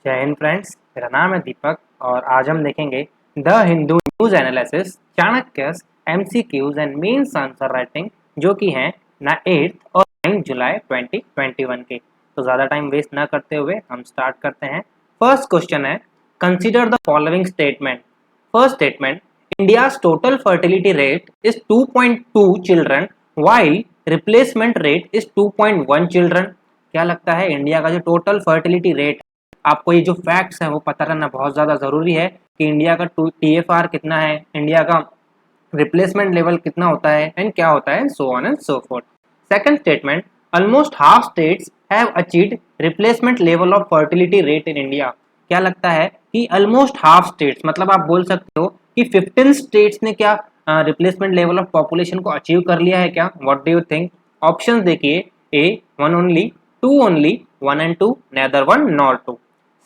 जय हिंद फ्रेंड्स, मेरा नाम है दीपक और आज हम देखेंगे the Hindu news analysis Chanakya MCQs and mains answer writing जो कि हैं ना 8 और 9 जुलाई 2021 के। तो ज़्यादा टाइम वेस्ट ना करते हुए हम स्टार्ट करते हैं। फर्स्ट क्वेश्चन है, consider the following statement. First statement, India's total fertility rate is 2.2 children while replacement rate is 2.1 children. क्या लगता है इंडिया का जो टोटल फर्टिलिटी रेट, आपको ये जो फैक्ट्स हैं वो पता रहना बहुत ज़्यादा ज़रूरी है कि इंडिया का TFR कितना है, इंडिया का रिप्लेसमेंट लेवल कितना होता है एंड क्या होता है, so on and so fourth. Second statement, almost half states have achieved replacement level of fertility rate in India. क्या लगता है कि ऑलमोस्ट हाफ स्टेट्स मतलब आप बोल सकते हो कि 15 स्टेट्स ने क्या रिप्लेसमेंट लेवल ऑफ पॉपुलेशन को अचीव कर लिया है क्या? What do you think? Options देखिए, A 1 only, 2 only, 1 and 2, neither 1 nor 2।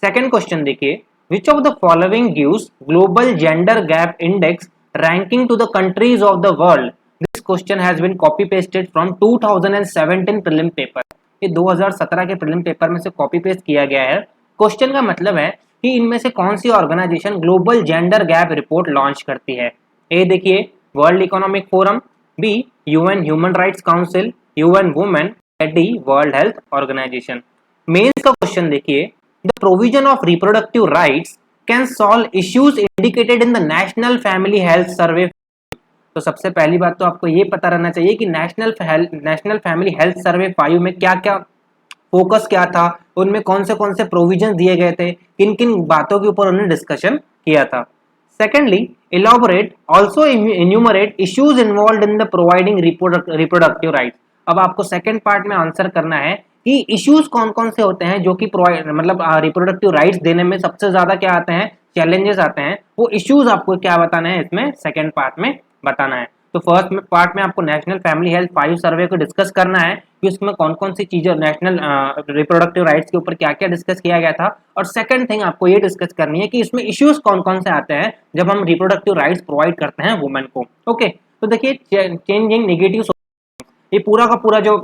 Second question देखिए, which of the following gives global gender gap index ranking to the countries of the world. This question has been copy pasted from 2017 prelim paper. ये 2017 के prelim paper में से copy paste किया गया है। Question का मतलब है कि इनमें से कौन सी organisation global gender gap report launch करती है। ए देखिए, world economic forum, B UN human rights council, UN women, D world health organisation. Mains का क्वेश्चन देखिए, the provision of reproductive rights can solve issues indicated in the national family health survey. तो सबसे पहली बात तो आपको ये पता रहना चाहिए कि नेशनल फैमिली हेल्थ सर्वे 5 में क्या क्या फोकस क्या था, उनमें कौन से प्रोविजन दिए गए थे, किन किन बातों के ऊपर उन्होंने डिस्कशन किया था। Secondly, elaborate also enumerate issues involve in the providing reproductive rights. अब आपको सेकेंड पार्ट में आंसर करना है कि इश्यूज कौन कौन से होते हैं जो कि मतलब रिप्रोडक्टिव राइट्स देने में सबसे ज्यादा क्या आते हैं, चैलेंजेस आते हैं। वो इश्यूज आपको क्या बताना है, इसमें सेकेंड पार्ट में बताना है। तो फर्स्ट पार्ट में आपको नेशनल फैमिली हेल्थ 5 सर्वे को डिस्कस करना है कि उसमें कौन कौन सी चीजें नेशनल रिप्रोडक्टिव राइट्स के ऊपर क्या क्या डिस्कस किया गया था। और सेकंड थिंग आपको ये डिस्कस करनी है कि इसमें इश्यूज कौन कौन से आते हैं जब हम रिप्रोडक्टिव राइट्स प्रोवाइड करते हैं वुमेन को। ओके, तो देखिए, चेंजिंग नेगेटिव, ये पूरा का पूरा जो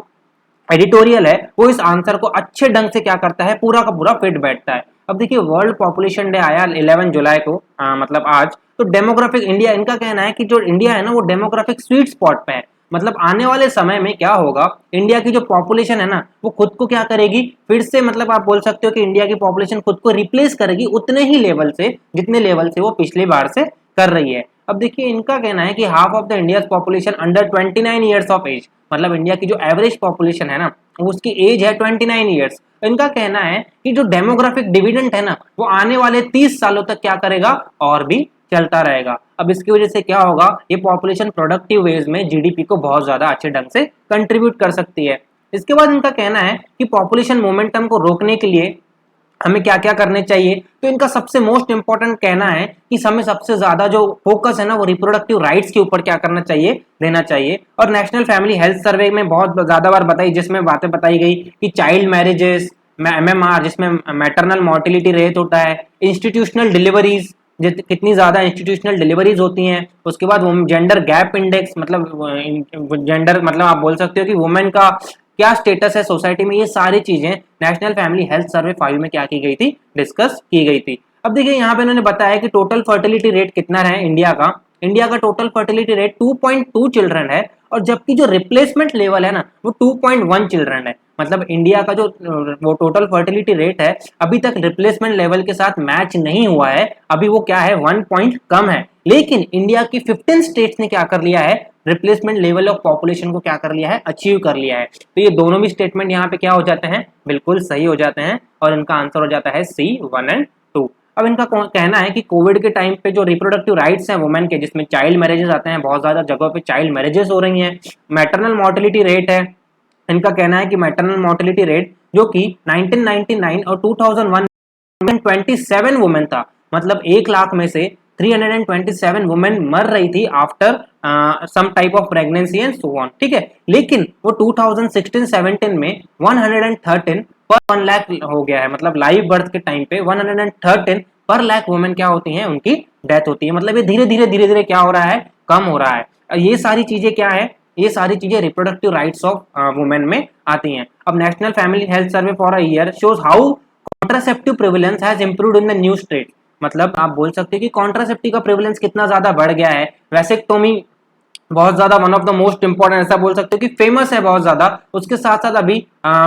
एडिटोरियल है वो इस आंसर को अच्छे ढंग से क्या करता है, पूरा का पूरा फिट बैठता है। अब देखिए, वर्ल्ड पॉपुलेशन डे आया 11 जुलाई को, मतलब आज। तो डेमोग्राफिक इंडिया, इनका कहना है कि जो इंडिया है ना वो डेमोग्राफिक स्वीट स्पॉट पे है। मतलब आने वाले समय में क्या होगा, इंडिया की जो पॉपुलेशन है ना वो खुद को क्या करेगी, फिर से मतलब आप बोल सकते हो कि इंडिया की पॉपुलेशन खुद को रिप्लेस करेगी उतने ही लेवल से जितने लेवल से वो पिछली बार से कर रही है। अब देखिए, इनका कहना है कि half of the India population under 29 years of age, मतलब इंडिया की जो एवरेज पॉपुलेशन है ना उसकी एज है 29 ईयर्स। इनका कहना है कि जो डेमोग्राफिक डिविडेंड है ना वो आने वाले 30 सालों तक क्या करेगा, और भी चलता रहेगा। अब इसकी वजह से क्या होगा, ये पॉपुलेशन प्रोडक्टिव वेज में जीडीपी को बहुत ज्यादा अच्छे ढंग से कंट्रीब्यूट कर सकती है। इसके बाद इनका कहना है कि पॉपुलेशन मोमेंटम को रोकने के लिए हमें क्या क्या करने चाहिए। तो इनका सबसे मोस्ट इंपॉर्टेंट कहना है कि हमें सबसे ज्यादा जो फोकस है ना वो रिप्रोडक्टिव राइट्स के ऊपर क्या करना चाहिए, देना चाहिए। और नेशनल फैमिली हेल्थ सर्वे में बहुत ज्यादा बार बताई, जिसमें बातें बताई गई कि चाइल्ड मैरिजेस, MMR जिसमें मैटरनल मोर्टिलिटी रेट होता है, इंस्टीट्यूशनल डिलीवरीज, कितनी ज्यादा इंस्टीट्यूशनल डिलीवरीज होती हैं। उसके बाद जेंडर गैप इंडेक्स, मतलब जेंडर मतलब आप बोल सकते हो कि वुमेन का क्या स्टेटस है सोसाइटी में। ये सारी चीजें नेशनल फैमिली हेल्थ सर्वे 5 में क्या की गई थी, डिस्कस की गई थी। अब देखिए, यहाँ पे उन्होंने बताया कि टोटल फर्टिलिटी रेट कितना है इंडिया का। इंडिया का टोटल फर्टिलिटी रेट 2.2 चिल्ड्रन है, और जबकि जो रिप्लेसमेंट लेवल है ना वो 2.1 चिल्ड्रन है। मतलब इंडिया का जो वो टोटल फर्टिलिटी रेट है अभी तक रिप्लेसमेंट लेवल के साथ मैच नहीं हुआ है, अभी वो क्या है, 1 पॉइंट कम है। लेकिन इंडिया की 15 स्टेट्स ने क्या कर लिया है, रिप्लेसमेंट लेवल ऑफ पॉपुलेशन को क्या कर लिया है, अचीव कर लिया है। तो ये दोनों भी स्टेटमेंट यहाँ पे क्या हो जाते हैं, बिल्कुल सही हो जाते हैं, और इनका आंसर हो जाता है सी 1 and 2। अब इनका कहना है कि कोविड के टाइम पे जो रिप्रोडक्टिव राइट्स हैं वुमेन के, जिसमें चाइल्ड मैरिजेस आते हैं, बहुत ज्यादा जगहों पे चाइल्ड मैरिजेस हो रही हैं। मैटरनल मोर्टिलिटी रेट है, इनका कहना है कि मैटरनल मोर्टिलिटी रेट जो कि 1999 और 2001 27 वुमेन था, मतलब 1 लाख में से 327 वुमेन मर रही थी after some type of pregnancy and so on, ठीक है। लेकिन वो 2016-17 में 113 पर 1 लाख हो गया है। मतलब लाइव बर्थ के टाइम पे 113 पर लाख वुमेन क्या होती हैं, उनकी डेथ होती है। मतलब ये धीरे धीरे क्या हो रहा है, कम हो रहा है। ये सारी चीजें क्या है, ये सारी चीजें रिप्रोडक्टिव राइट्स ऑफ वुमेन में आती हैं। अब national family health survey for a year shows how contraceptive prevalence has improved in the new state, मतलब आप बोल सकते हो कि कॉन्ट्रासेप्टिव का प्रेवलेंस कितना ज्यादा बढ़ गया है। वैसेक्टोमी बहुत ज्यादा one of the most important, ऐसा बोल सकते हो कि फेमस है बहुत ज्यादा। उसके साथ साथ अभी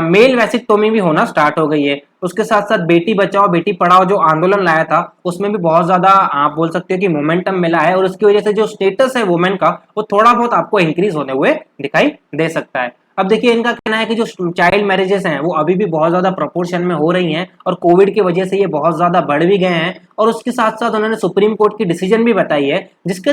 मेल वैसेक्टोमी भी होना स्टार्ट हो गई है। उसके साथ साथ बेटी बचाओ बेटी पढ़ाओ जो आंदोलन लाया था उसमें भी बहुत ज्यादा आप बोल सकते हो कि मोमेंटम मिला है, और उसकी वजह से जो स्टेटस है वुमेन का वो थोड़ा बहुत आपको इंक्रीज होने हुए दिखाई दे सकता है। अब देखिए इनका कहना है कि जो चाइल्ड मैरिजेस हैं वो अभी भी बहुत ज्यादा प्रोपोर्शन में हो रही हैं, और कोविड की वजह से ये बहुत ज्यादा बढ़ भी गए हैं। और उसके साथ साथ उन्होंने सुप्रीम कोर्ट की डिसीजन भी बताई है, जिसके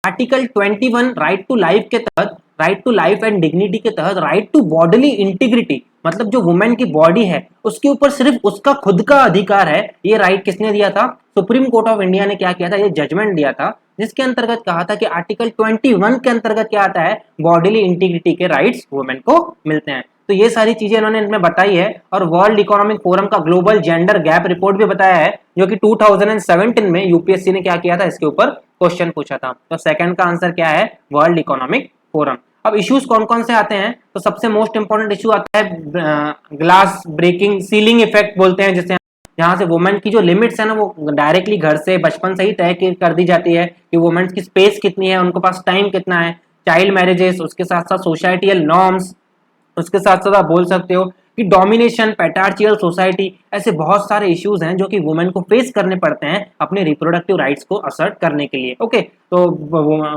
आर्टिकल 21 राइट टू लाइफ के तहत, right to life and dignity के तहत राइट टू बॉडीली इंटीग्रिटी, मतलब जो वुमेन की बॉडी है उसके ऊपर सिर्फ उसका खुद का अधिकार है। ये राइट किसने दिया था? सुप्रीम कोर्ट ऑफ इंडिया ने क्या किया था, ये जजमेंट दिया था, जिसके अंतर्गत कहा था कि आर्टिकल 21 के अंतर्गत क्या आता है, बॉडीली इंटीग्रिटी के राइट्स वुमेन को मिलते हैं। तो ये सारी चीजें इन्होंने इनमें बताई है। और वर्ल्ड इकोनॉमिक फोरम का ग्लोबल जेंडर गैप रिपोर्ट भी बताया है, जो कि 2017 में यूपीएससी ने क्या किया था, इसके ऊपर क्वेश्चन पूछा था। तो सेकंड का आंसर क्या है, वर्ल्ड इकोनॉमिक फोरम। अब इश्यूज कौन कौन से आते हैं, तो सबसे मोस्ट इंपॉर्टेंट इशू आता है ग्लास ब्रेकिंग सीलिंग इफेक्ट बोलते हैं, जिसे जहां से वुमेन की जो लिमिट्स है ना वो डायरेक्टली घर से बचपन से ही तय कर दी जाती है कि वुमेन की स्पेस कितनी है, उनके पास टाइम कितना है। चाइल्ड मैरिजेस, उसके साथ साथ सोसाइटियल नॉर्म्स, उसके साथ साथ आप बोल सकते हो कि डोमिनेशन, पैट्रियार्चियल सोसाइटी, ऐसे बहुत सारे इश्यूज हैं जो कि वुमेन को फेस करने पड़ते हैं अपने रिप्रोडक्टिव राइट्स को असर्ट करने के लिए। ओके, तो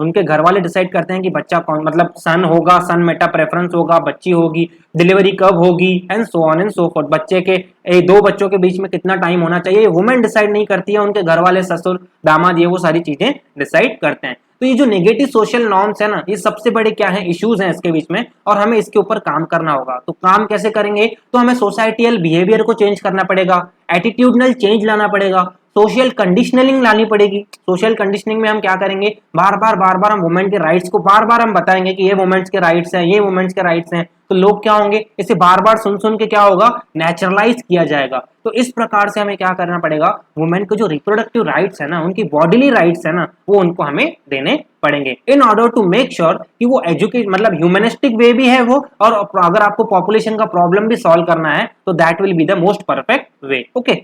उनके घर वाले डिसाइड करते हैं कि बच्चा कौन, मतलब सन होगा, सन मेटा प्रेफरेंस होगा, बच्ची होगी, डिलीवरी कब होगी, and so on and so fourth. बच्चे के दो बच्चों के बीच में कितना टाइम होना चाहिए, वुमेन डिसाइड नहीं करती है, उनके घर वाले, ससुर, दामाद, ये वो सारी चीजें डिसाइड करते हैं। तो ये जो नेगेटिव सोशल नॉर्म्स है ना, ये सबसे बड़े क्या है, इश्यूज हैं इसके बीच में, और हमें इसके ऊपर काम करना होगा। तो काम कैसे करेंगे, तो हमें सोसाइटियल बिहेवियर को चेंज करना पड़ेगा, एटीट्यूडनल चेंज लाना पड़ेगा, सोशल कंडीशनिंग लानी पड़ेगी। सोशल कंडीशनिंग में हम क्या करेंगे, बार बार हम वुमेन के राइट्स को बार बार हम बताएंगे कि ये वुमेन्स के राइट्स हैं, ये वुमेन्स के राइट्स हैं। तो लोग क्या होंगे, इसे बार बार सुन सुन के क्या होगा, नेचुरलाइज किया जाएगा। तो इस प्रकार से हमें क्या करना पड़ेगा, वुमेन को जो रिप्रोडक्टिव राइट्स है ना, उनकी बॉडीली राइट्स है ना, वो उनको हमें देने पड़ेंगे in order to make sure कि वो एजुकेट, मतलब ह्यूमनिस्टिक वे भी है वो, और अगर आपको पॉपुलेशन का प्रॉब्लम भी सॉल्व करना है तो that will be the most perfect way. Okay,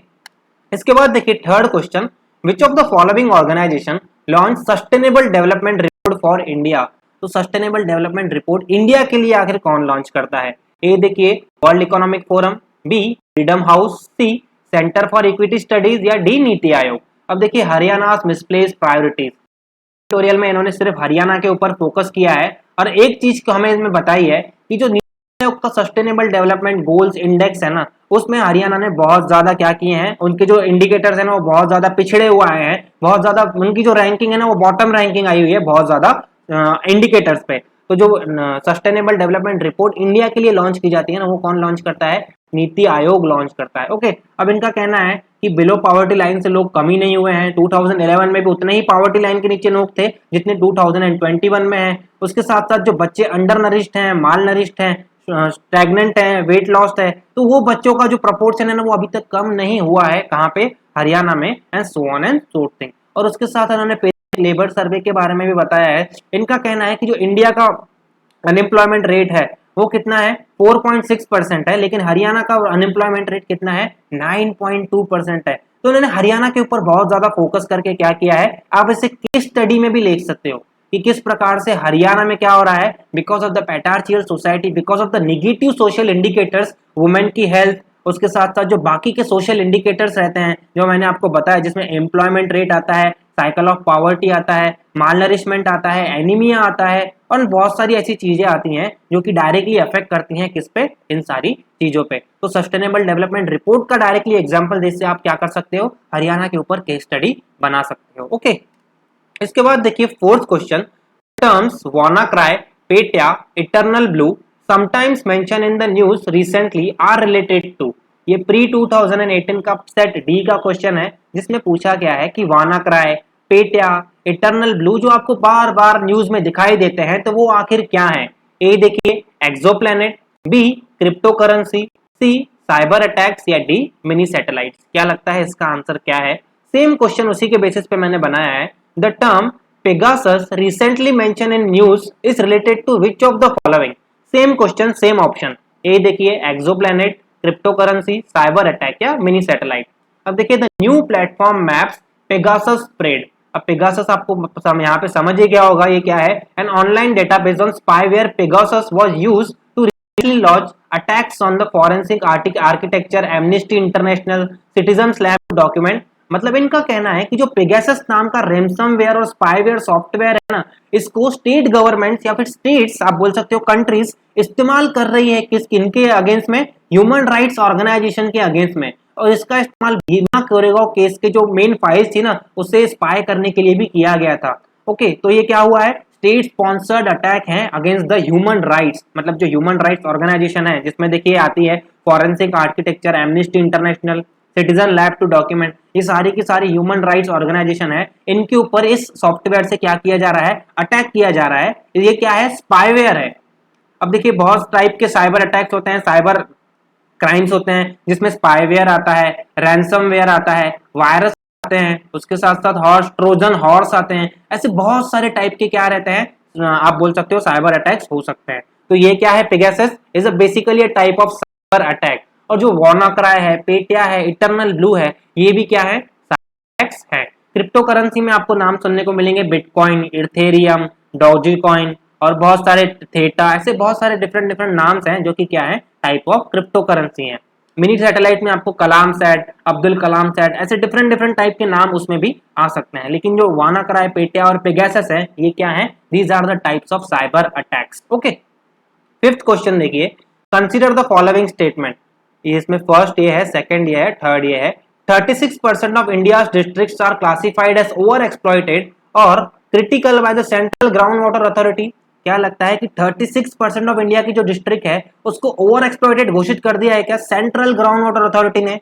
इसके बाद देखिए third question, which of the following organisation launch sustainable development report for India. तो सस्टेनेबल डेवलपमेंट रिपोर्ट इंडिया के लिए आखिर कौन लॉन्च करता है? ए देखिए world economic forum, B freedom house, C centre for equity studies, या डी नीति आयोग। अब देखिए हरियाणा मिसप्लेस्ड प्रायोरिटीज, ट्यूटोरियल में इन्होंने सिर्फ हरियाणा के ऊपर फोकस किया है, और एक चीज को हमें इसमें बताई है कि जो नीति आयोग का सस्टेनेबल डेवलपमेंट गोल्स इंडेक्स है ना, उसमें हरियाणा ने बहुत ज्यादा क्या किए हैं, उनके जो इंडिकेटर्स है ना वो बहुत ज्यादा पिछड़े हुए आए हैं, बहुत ज्यादा उनकी जो रैंकिंग है ना वो बॉटम रैंकिंग आई हुई है बहुत ज्यादा इंडिकेटर्स पे। तो जो सस्टेनेबल डेवलपमेंट रिपोर्ट इंडिया के लिए लॉन्च की जाती है ना, वो कौन लॉन्च करता है, नीति आयोग लॉन्च करता है। ओके, अब इनका कहना है कि बिलो पॉवर्टी लाइन से लोग कम ही नहीं हुए हैं, 2011 में भी उतने ही पॉवर्टी लाइन के नीचे लोग थे जितने 2021 में है। उसके साथ साथ जो बच्चे अंडर नरिश्ड हैं, माल नरिश्ड हैं, स्टैग्नेंट है, वेट लॉस्ट है, तो वो बच्चों का जो प्रपोर्शन है ना वो अभी तक कम नहीं हुआ है, कहाँ पे, हरियाणा में, and so on and so thing. और उसके साथ उन्होंने लेबर सर्वे के बारे में भी बताया है। इनका कहना है कि जो इंडिया का अनएम्प्लॉयमेंट रेट है वो कितना है, 4.6% है, लेकिन हरियाणा का अनएम्प्लॉयमेंट रेट कितना है, 9.2% है। तो उन्होंने हरियाणा के ऊपर बहुत ज्यादा फोकस करके क्या किया है, आप इसे केस स्टडी में भी लिख सकते हो कि किस प्रकार से हरियाणा में क्या हो रहा है, because of the patriarchal society, because of the negative social indicators, women की हेल्थ, उसके साथ साथ जो बाकी के सोशल इंडिकेटर्स रहते हैं जो मैंने आपको बताया, जिसमें एम्प्लॉयमेंट रेट आता है, साइकिल ऑफ पॉवर्टी आता है, मालनरिशमेंट आता है, एनीमिया आता है, और बहुत सारी ऐसी चीजें आती हैं जो कि डायरेक्टली अफेक्ट करती हैं किस पे, इन सारी चीजों पे। तो सस्टेनेबल डेवलपमेंट रिपोर्ट का डायरेक्टली एग्जांपल जैसे आप क्या कर सकते हो, हरियाणा के ऊपर केस स्टडी बना सकते हो। ओके, इसके बाद देखिए fourth question, terms WannaCry, Petya, eternal blue sometimes mention in the news recently are related to. ये प्री 2018 का सेट डी का क्वेश्चन है, जिसमें पूछा गया है कि वानाक्राई, पेट्या, इटर्नल ब्लू जो आपको बार बार न्यूज में दिखाई देते हैं, तो वो आखिर क्या है? ए देखिए एक्सोप्लैनेट, बी क्रिप्टो करेंसी, सी साइबर अटैक्स, या डी मिनी सैटेलाइट्स। क्या लगता है इसका आंसर क्या है? सेम क्वेश्चन उसी के बेसिस पे मैंने बनाया है। The term Pegasus recently mentioned in news is related to which of the following? Same question same option. A देखिए exoplanet, crypto currency, cyber attack या मिनी सैटेलाइट। अब देखिए the new platform maps Pegasus spread. अब Pegasus आपको यहाँ पे समझ ही गया होगा ये क्या है। An online database on spyware Pegasus was used to launch attacks on the forensic architecture, Amnesty International, citizens lab document. मतलब इनका कहना है कि जो पेगासस नाम का रैंसमवेयर और स्पाईवेयर सॉफ्टवेयर है ना, इसको स्टेट गवर्नमेंट्स या फिर स्टेट्स आप बोल सकते हो कंट्रीज इस्तेमाल कर रही है किस किनके अगेंस्ट में, ह्यूमन राइट्स ऑर्गेनाइजेशन के अगेंस्ट में। और इसका इस्तेमाल भीमा कोरेगांव केस के जो मेन फाइल्स थी ना उसे स्पाई करने के लिए भी किया गया था। ओके, तो ये क्या हुआ है, स्टेट स्पॉन्सर्ड अटैक है अगेंस्ट द ह्यूमन राइट्स। मतलब जो ह्यूमन राइट्स ऑर्गेनाइजेशन है जिसमें देखिए आती है forensic architecture, Amnesty International, citizen lab to document, ये सारी की सारी ह्यूमन राइट्स ऑर्गेनाइजेशन है, इनके ऊपर इस सॉफ्टवेयर से क्या किया जा रहा है, अटैक किया जा रहा है। ये क्या है, स्पाईवेयर है। अब देखिए बहुत टाइप के साइबर अटैक्स होते हैं, साइबर क्राइम्स होते हैं जिसमें स्पाईवेयर आता है, रैंसमवेयर आता है, वायरस आते हैं, उसके साथ साथ हॉर्स ट्रोजन हॉर्स आते हैं। ऐसे बहुत सारे टाइप के क्या रहते हैं, आप बोल सकते हो साइबर अटैक्स हो सकते हैं। तो ये क्या है, Pegasus is basically a type of cyber attack. और जो वानाक्राई है, पेटिया है, इटरनल ब्लू है, ये भी क्या है, साइबर अटैक्स है। क्रिप्टो करेंसी में आपको नाम सुनने को मिलेंगे बिटकॉइन, इथेरियम, डॉजी कॉइन और बहुत सारे थेटा, ऐसे बहुत सारे डिफरेंट डिफरेंट नाम्स हैं जो कि क्या है, टाइप ऑफ क्रिप्टो करेंसी है। मिनी सैटेलाइट में आपको कलाम सैट, अब्दुल कलाम सैट, ऐसे डिफरेंट डिफरेंट टाइप के नाम उसमें भी आ सकते हैं। लेकिन जो वानाक्राई, पेटिया और पेगासस है, ये क्या है, these are the types of cyber attacks. Okay, fifth question देखिए, कंसीडर द फॉलोइंग स्टेटमेंट। ये इसमें फर्स्ट ये है, सेकंड ये है, थर्ड ये है। 36% of India's districts are classified as over exploited और critical by the central ground water authority. क्या लगता है कि 36% ऑफ इंडिया की जो डिस्ट्रिक्ट है उसको ओवर एक्सप्लॉइटेड घोषित कर दिया है क्या, सेंट्रल ग्राउंड वाटर अथॉरिटी ने।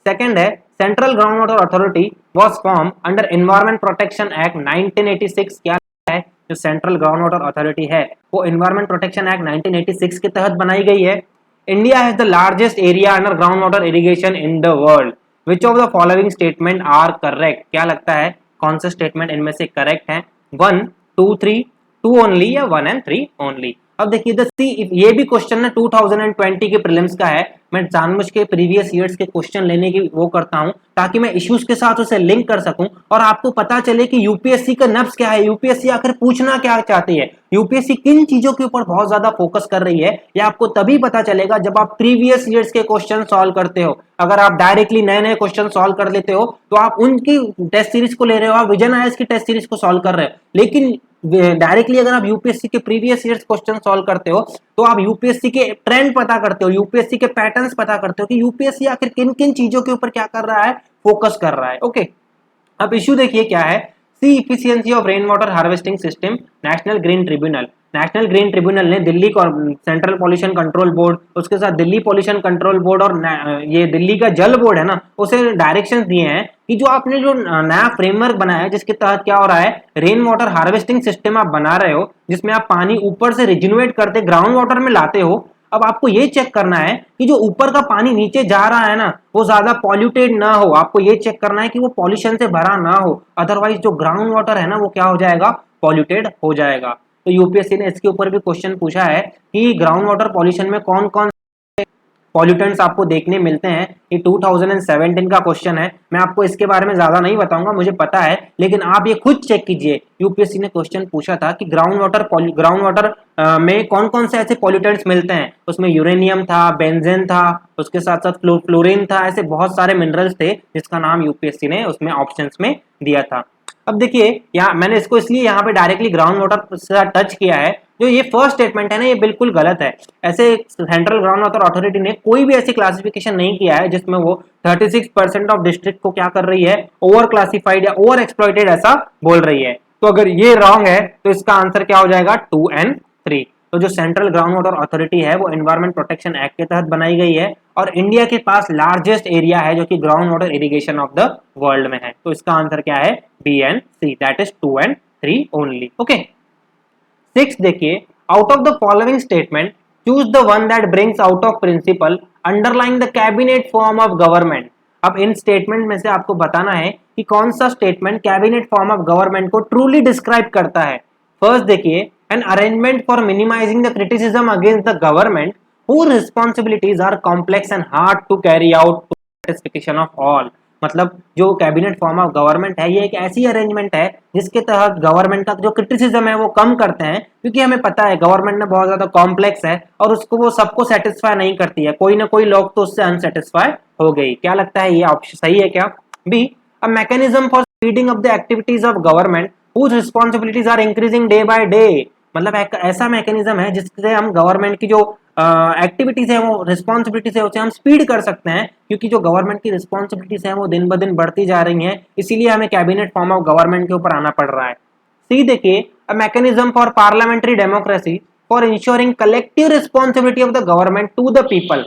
सेकंड है, central ground water authority was form under environment protection act 1986। क्या है, जो सेंट्रल ग्राउंड वाटर अथॉरिटी है वो एनवायरमेंट प्रोटेक्शन एक्ट 1986 के तहत बनाई गई है। India has the largest area under ground water irrigation in the world. Which of the following statement are correct. क्या लगता है कौन सा स्टेटमेंट इनमें से करेक्ट है, 1, 2, 3, 2 ओनली या 1 and 3 ओनली। अब देखिए द सी, ये भी क्वेश्चन ना 2020 के प्रीलिम्स का है। मैं जानबूझ के प्रीवियस ईयर्स के क्वेश्चन लेने की वो करता हूं ताकि मैं इश्यूज के साथ उसे लिंक कर सकूं और आपको पता चले कि यूपीएससी का नब्ज क्या है, यूपीएससी आखिर पूछना क्या चाहती है, यूपीएससी किन चीजों के ऊपर बहुत ज्यादा फोकस कर रही है। ये आपको तभी पता चलेगा जब आप प्रीवियस ईयर्स के क्वेश्चन सॉल्व करते हो। अगर आप डायरेक्टली नए नए क्वेश्चन सॉल्व कर लेते हो तो आप उनकी टेस्ट सीरीज को ले रहे हो, आप विजन आईएएस की टेस्ट सीरीज को सॉल्व कर रहे हो। लेकिन डायरेक्टली अगर आप यूपीएससी के प्रीवियस ईयर्स क्वेश्चन सॉल्व करते हो तो आप यूपीएससी के ट्रेंड पता करते हो, यूपीएससी के पैटर्न्स पता करते हो कि यूपीएससी आखिर किन किन चीजों के ऊपर क्या कर रहा है, फोकस कर रहा है। ओके, अब इश्यू देखिए क्या है, C efficiency of rain water harvesting system, national green tribunal. National green tribunal ने Delhi central pollution control board, उसके साथ दिल्ली पॉल्यूशन कंट्रोल बोर्ड और ये दिल्ली का जल बोर्ड है ना, उसे डायरेक्शंस दिए हैं कि जो आपने जो नया फ्रेमवर्क बनाया है जिसके तहत क्या हो रहा है, रेन वाटर हार्वेस्टिंग सिस्टम आप बना रहे हो जिसमें आप पानी ऊपर से रिजिनुएट करते ग्राउंड वाटर में लाते हो। अब आपको ये चेक करना है कि जो ऊपर का पानी नीचे जा रहा है ना वो ज्यादा पॉल्यूटेड ना हो, आपको ये चेक करना है कि वो पॉल्यूशन से भरा ना हो, अदरवाइज जो ग्राउंड वाटर है ना वो क्या हो जाएगा, पॉल्यूटेड हो जाएगा। तो यूपीएससी ने इसके ऊपर भी क्वेश्चन पूछा है कि ग्राउंड वाटर पॉल्यूशन में कौन कौन पॉल्यूटेंट्स आपको देखने मिलते हैं। ये 2017 का क्वेश्चन है, मैं आपको इसके बारे में ज्यादा नहीं बताऊंगा, मुझे पता है, लेकिन आप ये खुद चेक कीजिए। यूपीएससी ने क्वेश्चन पूछा था कि ग्राउंड वाटर में कौन कौन से ऐसे पॉल्यूटेंट्स मिलते हैं। उसमें यूरेनियम था, बेंजेन था, उसके साथ साथ फ्लोरीन था, ऐसे बहुत सारे मिनरल्स थे जिसका नाम यूपीएससी ने उसमें ऑप्शंस में दिया था। अब देखिए यहाँ मैंने इसको इसलिए यहाँ पे डायरेक्टली ग्राउंड वाटर से टच किया है, जो ये फर्स्ट स्टेटमेंट है ना ये बिल्कुल गलत है। ऐसे सेंट्रल ग्राउंड वाटर अथॉरिटी ने कोई भी ऐसी क्लासिफिकेशन नहीं किया है जिसमें वो 36% ऑफ डिस्ट्रिक्ट को क्या कर रही है, ओवर क्लासिफाइड या ओवर एक्सप्लॉइटेड ऐसा बोल रही है। तो अगर ये रॉन्ग है तो इसका आंसर क्या हो जाएगा, 2 and 3। तो जो सेंट्रल ग्राउंड वाटर अथॉरिटी है वो एनवायरमेंट प्रोटेक्शन एक्ट के तहत बनाई गई है और इंडिया के पास लार्जेस्ट एरिया है जो कि ground water irrigation of the world में है। तो इसका आंसर क्या है, B and C, that is 2 and 3 only. Okay, 6 देखिए, out of the following statement choose the one that brings out of principle underlying the cabinet form of government. अब इन statement में से आपको बताना है कि कौन सा statement cabinet form of government को ट्रूली डिस्क्राइब करता है। फर्स्ट देखिए, an arrangement for minimising the criticism against the government whose responsibilities are complex and hard to carry out to satisfaction of all। मतलब जो कैबिनेट फॉर्म ऑफ गवर्नमेंट है ये एक ऐसी अरेंजमेंट है जिसके तहत गवर्नमेंट का जो क्रिटिसिज्म है वो कम करते हैं, क्योंकि हमें पता है गवर्नमेंट में बहुत ज्यादा कॉम्प्लेक्स है और उसको वो सबको सेटिस्फाई नहीं करती है, कोई ना कोई लोग तो उससे अनसेटिस्फाई हो गई। क्या लगता है ये ऑप्शन सही है क्या? B, a mechanism for speeding up the activities of government whose responsibilities are increasing day by day। मतलब एक ऐसा मैकेनिज्म है जिससे हम गवर्नमेंट की जो एक्टिविटीज है वो रिस्पॉन्सिबिलिटीज है उसे हम स्पीड कर सकते हैं, क्योंकि जो गवर्नमेंट की रिस्पॉन्सिबिलिटीज है वो दिन ब दिन बढ़ती जा रही हैं, इसीलिए हमें कैबिनेट फॉर्म ऑफ गवर्नमेंट के ऊपर आना पड़ रहा है। सी देखिए, a mechanism for parliamentary democracy for ensuring collective responsibility of the government to the people.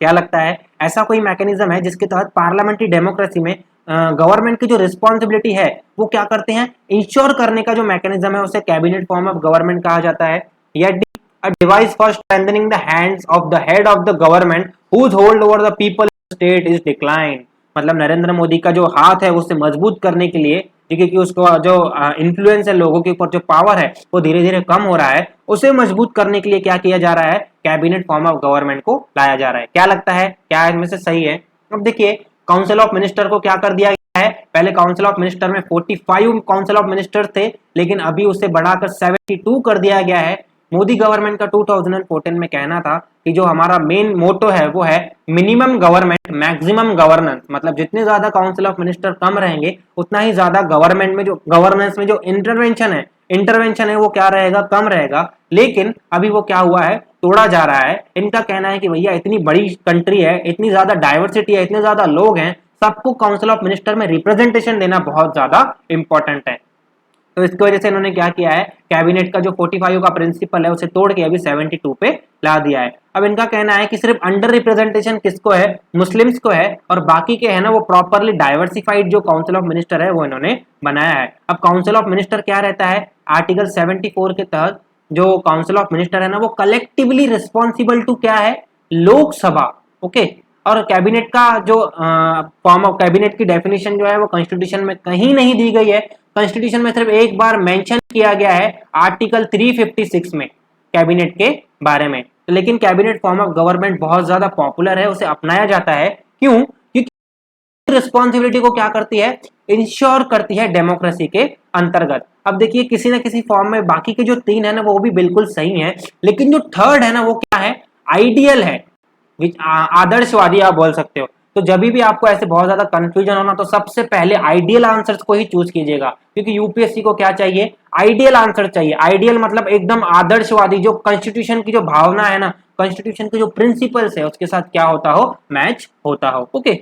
क्या लगता है ऐसा कोई मैकेनिज्म है जिसके तहत पार्लियामेंट्री डेमोक्रेसी में गवर्नमेंट की जो रिस्पॉन्सिबिलिटी है वो क्या करते हैं, इंश्योर करने का जो मैकेनिज्म है उसे कैबिनेट फॉर्म ऑफ गवर्नमेंट कहा जाता है। या D, a device for strengthening the hands of the head of the government whose hold over the people state is decline. मतलब नरेंद्र मोदी का जो हाथ है उसे मजबूत करने के लिए, क्योंकि उसको जो इन्फ्लुएंस है लोगों के ऊपर, जो पावर है वो धीरे धीरे कम हो रहा है, उसे मजबूत करने के लिए क्या किया जा रहा है, कैबिनेट फॉर्म ऑफ गवर्नमेंट को लाया जा रहा है। क्या लगता है क्या इनमें से सही है? अब देखिए, काउंसिल ऑफ मिनिस्टर को क्या कर दिया गया है, पहले काउंसिल ऑफ मिनिस्टर में 45 काउंसिल ऑफ मिनिस्टर थे, लेकिन अभी उसे बढ़ाकर 72 कर दिया गया है। मोदी गवर्नमेंट का 2014 में कहना था कि जो हमारा मेन मोटो है वो है मिनिमम गवर्नमेंट मैक्सिमम गवर्नेंस। मतलब जितने ज्यादा काउंसिल ऑफ मिनिस्टर कम रहेंगे उतना ही ज्यादा गवर्नमेंट में जो गवर्नेंस में जो इंटरवेंशन है वो क्या रहेगा, कम रहेगा। लेकिन अभी वो क्या हुआ है, तोड़ा जा रहा है। इनका कहना है कि भैया इतनी बड़ी कंट्री है, इतनी ज्यादा डाइवर्सिटी है, इतने ज्यादा लोग हैं, सबको काउंसिल ऑफ मिनिस्टर में रिप्रेजेंटेशन देना बहुत ज्यादा इंपॉर्टेंट है। तो इसकी वजह से इन्होंने क्या किया है, कैबिनेट का जो 45 का प्रिंसिपल है उसे तोड़ के अभी 72 पे ला दिया है। अब इनका कहना है कि सिर्फ अंडर रिप्रेजेंटेशन किसको है, मुस्लिम्स को है, और बाकी के है ना वो प्रॉपरली डाइवर्सिफाइड जो काउंसिल ऑफ मिनिस्टर है वो इन्होंने बनाया है। अब काउंसिल ऑफ मिनिस्टर क्या रहता है, आर्टिकल 74 के तहत जो काउंसिल ऑफ मिनिस्टर है ना वो कलेक्टिवली रिस्पॉन्सिबल टू क्या है, लोकसभा। ओके, और कैबिनेट का जो फॉर्म ऑफ कैबिनेट की डेफिनेशन जो है वो कॉन्स्टिट्यूशन में कहीं नहीं दी गई है। कॉन्स्टिट्यूशन में सिर्फ एक बार मेंशन किया गया है आर्टिकल 356 में कैबिनेट के बारे में। लेकिन कैबिनेट फॉर्म ऑफ गवर्नमेंट बहुत ज्यादा पॉपुलर है, उसे अपनाया जाता है। क्यों? क्योंकि रिस्पॉन्सिबिलिटी को क्या करती है, इंश्योर करती है डेमोक्रेसी के अंतर्गत। अब देखिए किसी ना किसी फॉर्म में बाकी के जो 3 है ना वो भी बिल्कुल सही है, लेकिन जो थर्ड है ना वो क्या है, आइडियल है, आदर्शवादी आप बोल सकते हो। तो जब भी आपको ऐसे बहुत ज्यादा कंफ्यूजन होना तो सबसे पहले आइडियल आंसर्स को ही चूज कीजिएगा, क्योंकि यूपीएससी को क्या चाहिए, आइडियल आंसर चाहिए। आइडियल मतलब एकदम आदर्शवादी, जो कॉन्स्टिट्यूशन की जो भावना है ना, कॉन्स्टिट्यूशन के जो प्रिंसिपल्स है उसके साथ क्या होता हो, मैच होता हो। ओके,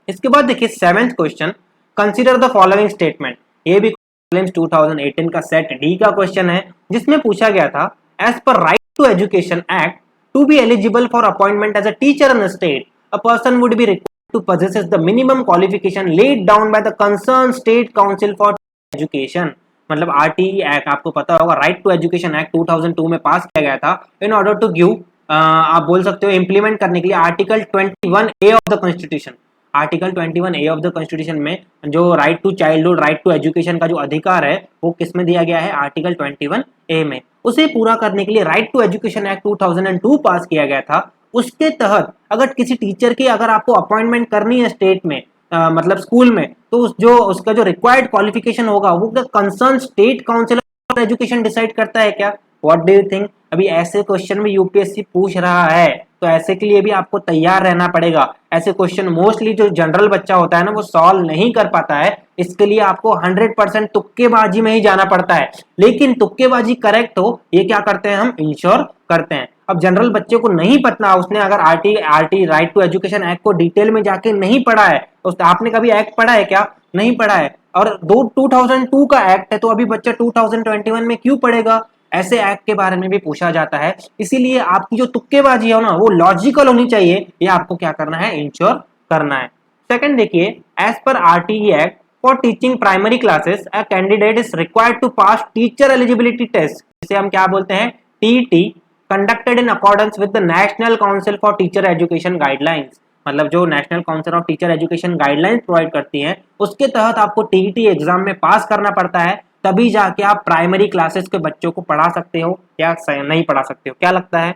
इसके बाद देखिए 7th question, consider the following statement. ये भी 2018 का सेट डी का क्वेश्चन है, जिसमें पूछा गया था, as per right to education act, to be eligible for appointment as a teacher in a state, a person would be required to possess the minimum qualification laid down by the concerned state council for education। मतलब RTE act आपको पता होगा, right to education act 2002 में पास किया गया था इन order to give, आप बोल सकते हो इम्प्लीमेंट करने के लिए article 21A of the constitution. Article 21A of the constitution में जो right to childhood, right to education का जो अधिकार है वो किस में दिया गया है, आर्टिकल 21A में। उसे पूरा करने के लिए राइट टू एजुकेशन एक्ट 2002 पास किया गया था। उसके तहत अगर किसी टीचर की अगर आपको अपॉइंटमेंट करनी है स्टेट में, मतलब स्कूल में, तो जो उसका जो रिक्वायर्ड क्वालिफिकेशन होगा वो concern state council of education decide करता है क्या? What do you think? अभी ऐसे क्वेश्चन में यूपीएससी पूछ रहा है, तो ऐसे के लिए भी आपको तैयार रहना पड़ेगा। ऐसे क्वेश्चन मोस्टली जो जनरल बच्चा होता है ना वो सॉल्व नहीं कर पाता है, इसके लिए आपको 100% तुक्केबाजी में ही जाना पड़ता है। लेकिन तुक्केबाजी करेक्ट हो ये क्या करते हैं, हम इंश्योर करते हैं। अब जनरल बच्चे को नहीं पता, उसने अगर RT right to education act को डिटेल में जाके नहीं पढ़ा है, तो आपने कभी एक्ट पढ़ा है क्या? नहीं पढ़ा है। और 2002 का एक्ट है, तो अभी बच्चा 2021 में क्यों पढ़ेगा? ऐसे एक्ट के बारे में भी पूछा जाता है। इसीलिए आपकी जो तुक्केबाजी है ना वो लॉजिकल होनी चाहिए, ये आपको क्या करना है, इंश्योर करना है। सेकंड देखिए, as per RTE act for teaching primary classes a candidate is required to pass teacher eligibility test, जिसे हम क्या बोलते हैं, TET, conducted in accordance with the national council for teacher education guidelines. मतलब जो national council of teacher education guidelines provide करती हैं उसके तहत आपको टीईटी एग्जाम में पास करना पड़ता है, तभी जाके आप प्राइमरी क्लासेस के बच्चों को पढ़ा सकते हो या नहीं पढ़ा सकते हो। क्या लगता है?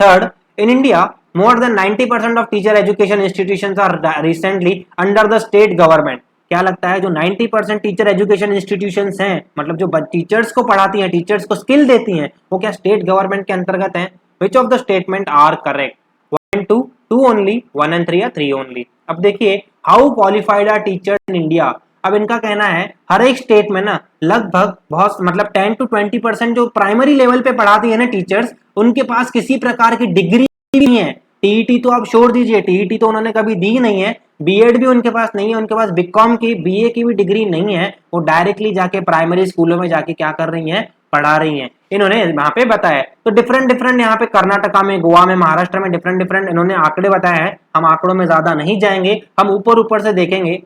Third, in India, more than 90% of teacher education institutions are recently under the state government. क्या लगता है जो 90% टीचर एजुकेशन इंस्टीट्यूशंस हैं, मतलब जो टीचर्स को पढ़ाती हैं, टीचर्स को स्किल देती हैं, वो क्या स्टेट गवर्नमेंट के अंतर्गत हैं? Which of the statement are correct? 1 and 2, 2 only, 1 and 3 या 3 ओनली? अब देखिए, how qualified are teachers in India. अब इनका कहना है हर एक स्टेट में ना लगभग बहुत मतलब 10 to 20% जो प्राइमरी लेवल पे पढ़ाती है ना टीचर्स, उनके पास किसी प्रकार की डिग्री नहीं है। टीईटी तो आप छोड़ दीजिए, टीईटी तो उन्होंने कभी दी नहीं है, बीएड भी उनके पास नहीं है, उनके पास बीकॉम की बीए की भी डिग्री नहीं है। वो डायरेक्टली जाके प्राइमरी स्कूलों में जाके क्या कर रही हैं, पढ़ा रही हैं। इन्होंने वहां पे बताया तो डिफरेंट डिफरेंट यहाँ पे कर्नाटका में, गोवा में, महाराष्ट्र में डिफरेंट डिफरेंट इन्होंने आंकड़े बताए हैं। हम आंकड़ों में ज्यादा नहीं जाएंगे, हम ऊपर ऊपर से देखेंगे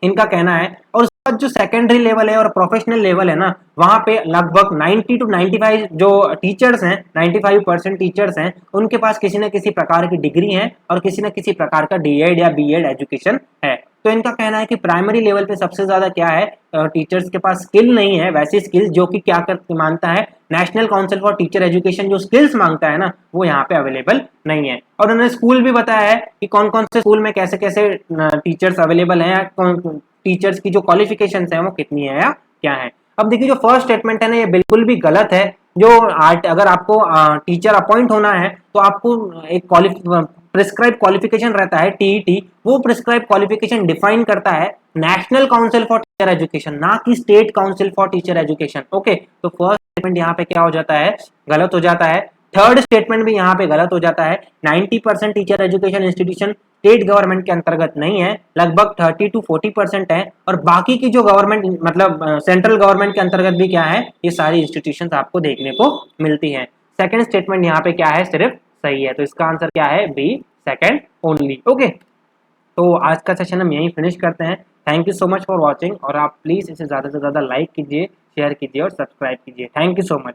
इनका कहना है। और उसके बाद जो सेकेंडरी लेवल है और प्रोफेशनल लेवल है ना, वहां पे लगभग 90 to 95 जो टीचर्स हैं, 95% टीचर्स हैं, उनके पास किसी न किसी प्रकार की डिग्री है और किसी न किसी प्रकार का डीएड या बीएड एजुकेशन है। तो इनका कहना है कि प्राइमरी लेवल पे सबसे ज्यादा क्या है, टीचर्स के पास स्किल नहीं है, वैसी स्किल्स जो कि क्या कर मांगता है national council for teacher education, जो स्किल्स मांगता है ना, वो यहाँ पे अवेलेबल नहीं है। और उन्होंने स्कूल भी बताया है कि कौन कौन से स्कूल में कैसे कैसे टीचर्स अवेलेबल हैं, या टीचर्स की जो क्वालिफिकेशंस हैं वो कितनी है या क्या है। अब देखिए जो फर्स्ट स्टेटमेंट है ना, ये बिल्कुल भी गलत है। जो अगर आपको टीचर अपॉइंट होना है तो आपको एक प्रिस्क्राइब क्वालिफिकेशन रहता है टीईटी, वो प्रिस्क्राइब क्वालिफिकेशन डिफाइन करता है national council for teacher education, ना कि state council for teacher education. Okay, तो फर्स्ट स्टेटमेंट यहाँ पे क्या हो जाता है, गलत हो जाता है। थर्ड स्टेटमेंट भी यहाँ पे गलत हो जाता है। 90% teacher education institution state government के अंतर्गत नहीं है, लगभग 30 to 40% है। और बाकी की जो गवर्नमेंट मतलब सेंट्रल गवर्नमेंट के अंतर्गत भी क्या है, ये सारी इंस्टीट्यूशंस आपको देखने को मिलती हैं। सेकंड स्टेटमेंट यहाँ पे क्या है, सिर्फ सही है। तो इसका आंसर क्या है, बी, सेकंड ओनली। ओके, तो आज का सेशन हम यहीं फिनिश करते हैं। Thank you so much for watching, और आप प्लीज़ इसे ज़्यादा से ज़्यादा लाइक कीजिए, शेयर कीजिए और सब्सक्राइब कीजिए। Thank you so much.